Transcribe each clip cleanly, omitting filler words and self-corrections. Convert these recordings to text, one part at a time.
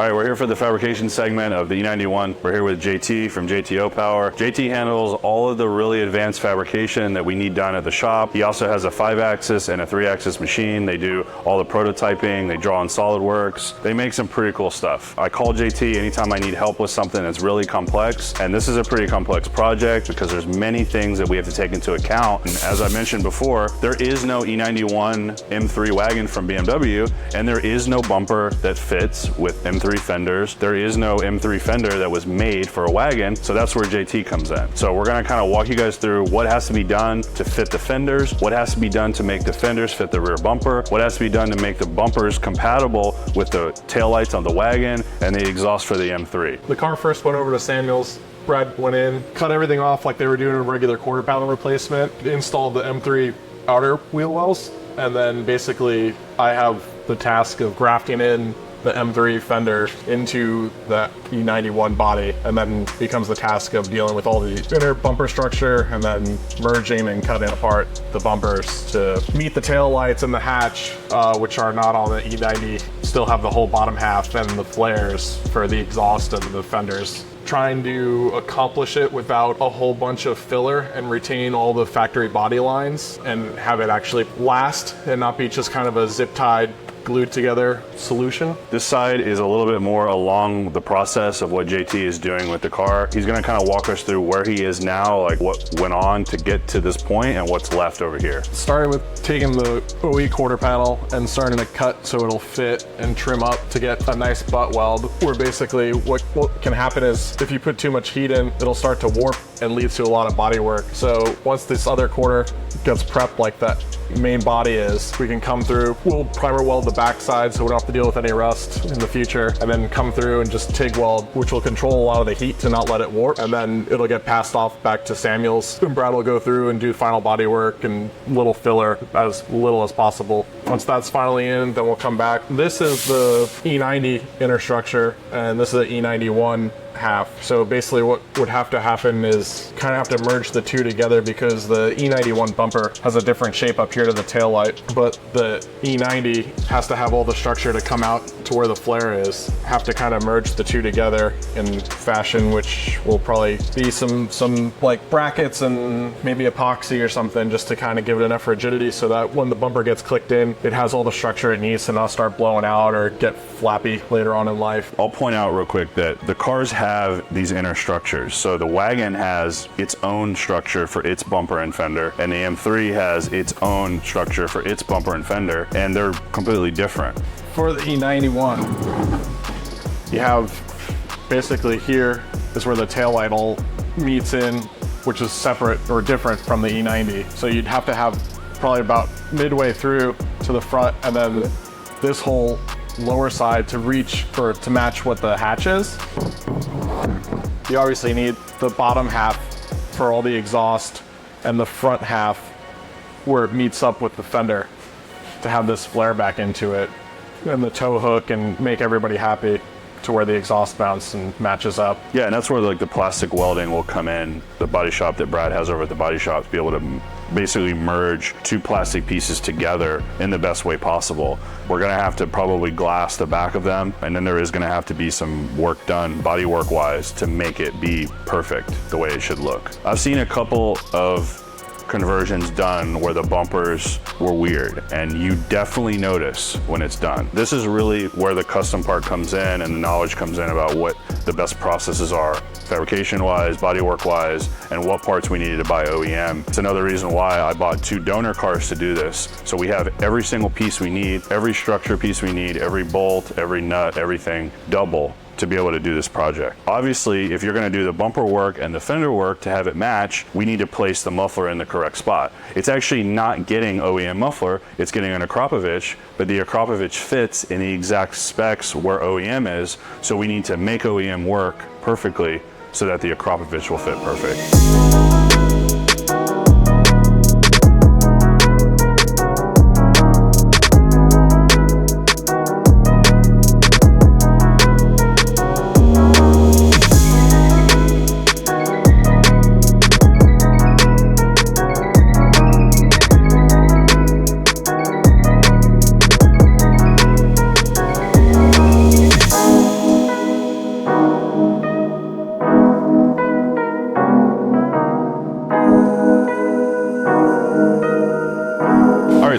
All right, we're here for the fabrication segment of the E91. We're here with JT from JTO Power. JT handles all of the really advanced fabrication that we need done at the shop. He also has a 5-axis and a 3-axis machine. They do all the prototyping. They draw on SolidWorks. They make some pretty cool stuff. I call JT anytime I need help with something that's really complex, and this is a pretty complex project because there's many things that we have to take into account. And as I mentioned before, there is no E91 M3 wagon from BMW, and there is no bumper that fits with M3 fenders. There is no M3 fender that was made for a wagon, so that's where JT comes in. So we're gonna kind of walk you guys through what has to be done to fit the fenders, what has to be done to make the fenders fit the rear bumper, what has to be done to make the bumpers compatible with the taillights on the wagon, and the exhaust for the M3. The car first went over to Samuel's. Brad went in, cut everything off like they were doing a regular quarter panel replacement, installed the M3 outer wheel wells, and then basically I have the task of grafting in the M3 fender into the E91 body, and then becomes the task of dealing with all the inner bumper structure and then merging and cutting apart the bumpers to meet the tail lights and the hatch, which are not on the E90, still have the whole bottom half and the flares for the exhaust and the fenders. Trying to accomplish it without a whole bunch of filler and retain all the factory body lines and have it actually last and not be just kind of a zip tied, glued together solution. This side is a little bit more along the process of what JT is doing with the car. He's gonna kind of walk us through where he is now, like what went on to get to this point and what's left over here. Started with taking the OE quarter panel and starting to cut so it'll fit and trim up to get a nice butt weld, where basically what can happen is if you put too much heat in, it'll start to warp and leads to a lot of body work. So once this other quarter gets prepped like that main body is, we can come through, we'll primer weld the backside so we don't have to deal with any rust in the future, and then come through and just TIG weld, which will control a lot of the heat to not let it warp, and then it'll get passed off back to Samuel's, and Brad will go through and do final body work and little filler, as little as possible. Once that's finally in, then we'll come back. This is the E90 inner structure, and this is the E91 half. So basically what would have to happen is kind of have to merge the two together, because the E91 bumper has a different shape up here to the tail light, but the E90 has to have all the structure to come out to where the flare is. Have to kind of merge the two together in fashion, which will probably be some like brackets and maybe epoxy or something, just to kind of give it enough rigidity so that when the bumper gets clicked in, it has all the structure it needs to not start blowing out or get flappy later on in life. I'll point out real quick that the cars have these inner structures. So the wagon has its own structure for its bumper and fender, and the M3 has its own structure for its bumper and fender, and they're completely different. For the E91, you have basically here is where the taillight all meets in, which is separate or different from the E90. So you'd have to have probably about midway through to the front, and then this whole lower side to reach to match what the hatch is. You obviously need the bottom half for all the exhaust and the front half where it meets up with the fender to have this flare back into it, and the tow hook, and make everybody happy to where the exhaust mounts and matches up. Yeah, and that's where like the plastic welding will come in. The body shop that Brad has over at the body shop to be able to basically merge two plastic pieces together in the best way possible. We're gonna have to probably glass the back of them, and then there is gonna have to be some work done body work wise to make it be perfect the way it should look. I've seen a couple of conversions done where the bumpers were weird, and you definitely notice when it's done. This is really where the custom part comes in and the knowledge comes in about what the best processes are, fabrication wise, bodywork wise, and what parts we needed to buy OEM. It's another reason why I bought 2 donor cars to do this. So we have every single piece we need, every structure piece we need, every bolt, every nut, everything double to be able to do this project. Obviously, if you're gonna do the bumper work and the fender work to have it match, we need to place the muffler in the correct spot. It's actually not getting OEM muffler, it's getting an Akrapovic, but the Akrapovic fits in the exact specs where OEM is, so we need to make OEM work perfectly so that the Akrapovic will fit perfect.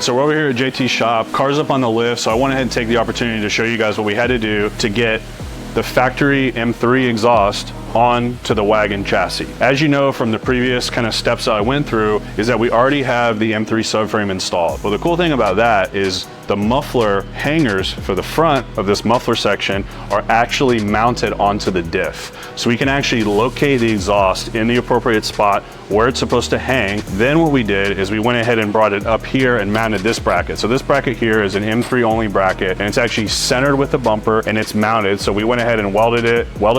so we're over here at JT's shop, car's up on the lift, so I went ahead and take the opportunity to show you guys what we had to do to get the factory M3 exhaust on to the wagon chassis. As you know from the previous kind of steps that I went through, is that we already have the M3 subframe installed. Well, the cool thing about that is the muffler hangers for the front of this muffler section are actually mounted onto the diff. So we can actually locate the exhaust in the appropriate spot where it's supposed to hang. Then what we did is we went ahead and brought it up here and mounted this bracket. So this bracket here is an M3 only bracket, and it's actually centered with the bumper and it's mounted. So we went ahead and welded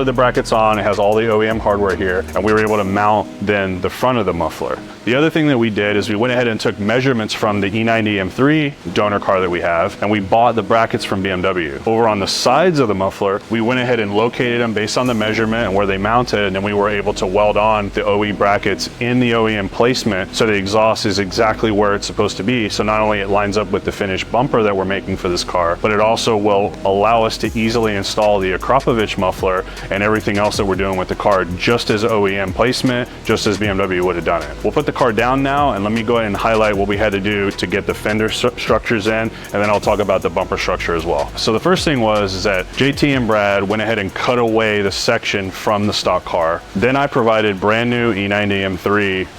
the brackets on. It has all the OEM hardware here, and we were able to mount then the front of the muffler. The other thing that we did is we went ahead and took measurements from the E90 M3 donor car that we have, and we bought the brackets from BMW. Over on the sides of the muffler, we went ahead and located them based on the measurement and where they mounted, and then we were able to weld on the OE brackets in the OEM placement so the exhaust is exactly where it's supposed to be. So not only it lines up with the finished bumper that we're making for this car, but it also will allow us to easily install the Akrapovic muffler and everything else that we're doing with the car just as OEM placement, just as BMW would have done it. We'll put the car down now, and let me go ahead and highlight what we had to do to get the fender structures in, and then I'll talk about the bumper structure as well. So the first thing is that JT and Brad went ahead and cut away the section from the stock car. Then I provided brand new E90 M3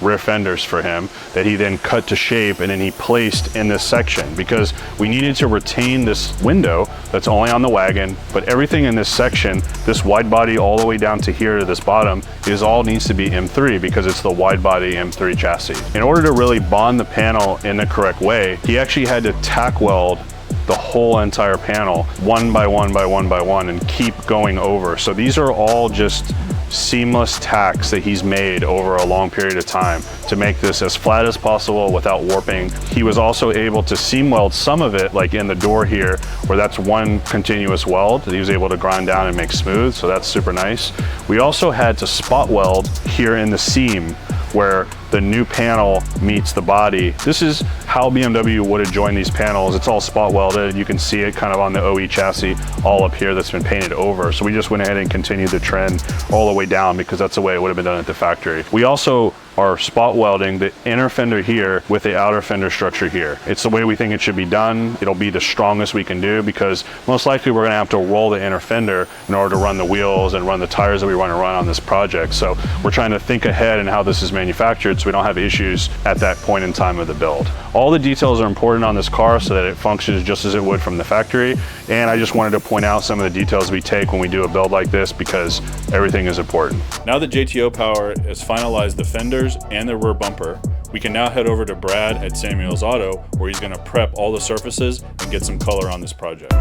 rear fenders for him that he then cut to shape and then he placed in this section, because we needed to retain this window that's only on the wagon, but everything in this section, this wide body all the way down to here to this bottom, is all needs to be M3 because it's the wide body M3 chassis. In order to really bond the panel in the correct way, he actually had to tack weld the whole entire panel one by one by one by one and keep going over. So these are all just seamless tacks that he's made over a long period of time to make this as flat as possible without warping. He was also able to seam weld some of it, like in the door here, where that's one continuous weld that he was able to grind down and make smooth, so that's super nice. We also had to spot weld here in the seam where the new panel meets the body. This is how BMW would have joined these panels. It's all spot welded. You can see it kind of on the OE chassis all up here that's been painted over. So we just went ahead and continued the trend all the way down because that's the way it would have been done at the factory. We also are spot welding the inner fender here with the outer fender structure here. It's the way we think it should be done. It'll be the strongest we can do because most likely we're gonna have to roll the inner fender in order to run the wheels and run the tires that we want to run on this project. So we're trying to think ahead in how this is manufactured so we don't have issues at that point in time of the build. All the details are important on this car so that it functions just as it would from the factory. And I just wanted to point out some of the details we take when we do a build like this because everything is important. Now that JTO Power has finalized the fenders and the rear bumper, we can now head over to Brad at Samuel's Auto, where he's going to prep all the surfaces and get some color on this project.